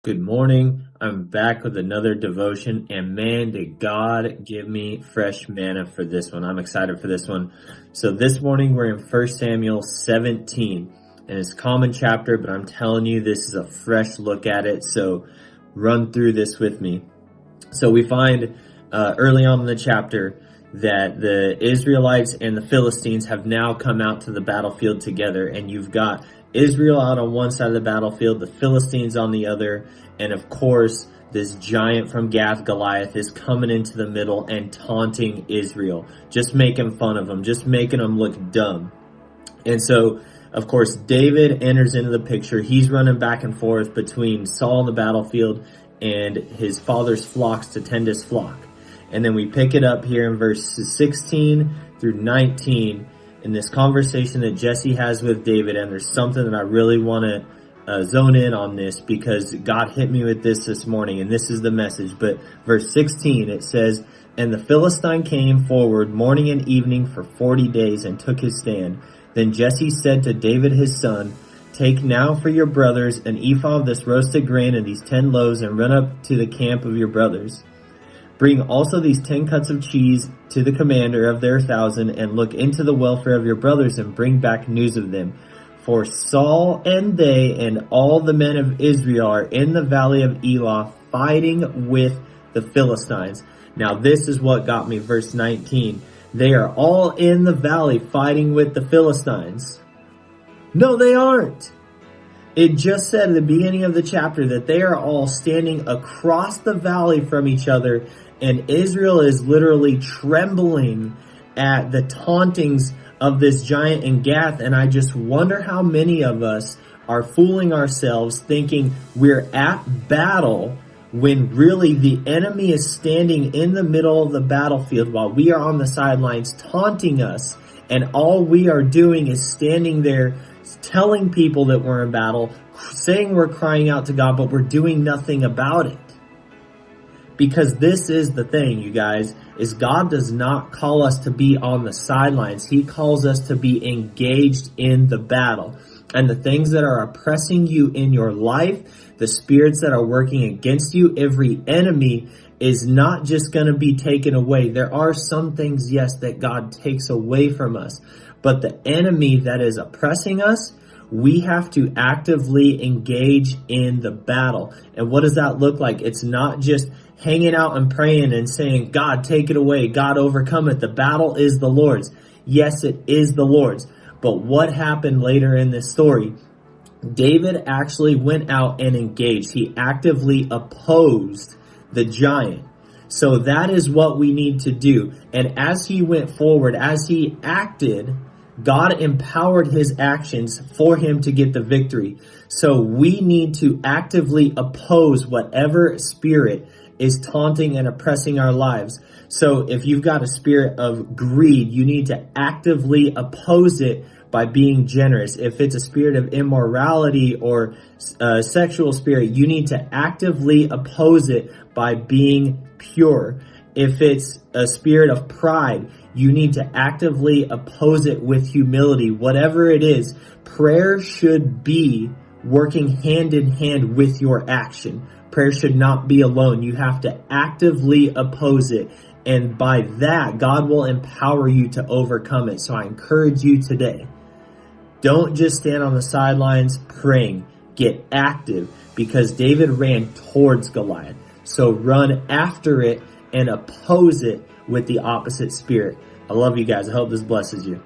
Good morning. I'm back with another devotion, and man, did God give me fresh manna for this one. I'm excited for this one. So this morning we're in 1 Samuel 17, and it's a common chapter, but I'm telling you, this is a fresh look at it. So run through this with me. So we find early on in the chapter that the Israelites and the Philistines have now come out to the battlefield together, and you've got Israel out on one side of the battlefield, the Philistines on the other, and of course, this giant from Gath, Goliath, is coming into the middle and taunting Israel, just making fun of them, just making them look dumb. And so, of course, David enters into the picture. He's running back and forth between Saul on the battlefield and his father's flocks to tend his flock. And then we pick it up here in verses 16 through 19 in this conversation that Jesse has with David. And there's something that I really want to zone in on this, because God hit me with this morning, and this is the message. But verse 16, it says, "And the Philistine came forward morning and evening for 40 days and took his stand. Then Jesse said to David his son, 'Take now for your brothers an ephah of this roasted grain and these 10 loaves, and run up to the camp of your brothers. Bring also these 10 cuts of cheese to the commander of their 1,000, and look into the welfare of your brothers, and bring back news of them. For Saul and they and all the men of Israel are in the valley of Elah, fighting with the Philistines.'" Now this is what got me, verse 19. They are all in the valley fighting with the Philistines. No, they aren't. It just said at the beginning of the chapter that they are all standing across the valley from each other, and Israel is literally trembling at the tauntings of this giant in Gath. And I just wonder how many of us are fooling ourselves thinking we're at battle when really the enemy is standing in the middle of the battlefield while we are on the sidelines taunting us, and all we are doing is standing there telling people that we're in battle, saying we're crying out to God, but we're doing nothing about it. Because this is the thing, you guys, is God does not call us to be on the sidelines. He calls us to be engaged in the battle. And the things that are oppressing you in your life, the spirits that are working against you, every enemy is not just going to be taken away. There are some things, yes, that God takes away from us. But the enemy that is oppressing us, we have to actively engage in the battle. And what does that look like? It's not just hanging out and praying and saying, "God, take it away. God, overcome it. The battle is the Lord's." Yes, it is the Lord's. But what happened later in this story? David actually went out and engaged. He actively opposed the giant. So that is what we need to do. And as he went forward, as he acted, God empowered his actions for him to get the victory. So we need to actively oppose whatever spirit is taunting and oppressing our lives. So if you've got a spirit of greed, you need to actively oppose it by being generous. If it's a spirit of immorality or a sexual spirit, you need to actively oppose it by being pure. If it's a spirit of pride, you need to actively oppose it with humility. Whatever it is, prayer should be working hand in hand with your action. Prayer should not be alone. You have to actively oppose it. And by that, God will empower you to overcome it. So I encourage you today, don't just stand on the sidelines praying. Get active, because David ran towards Goliath. So run after it and oppose it with the opposite spirit. I love you guys. I hope this blesses you.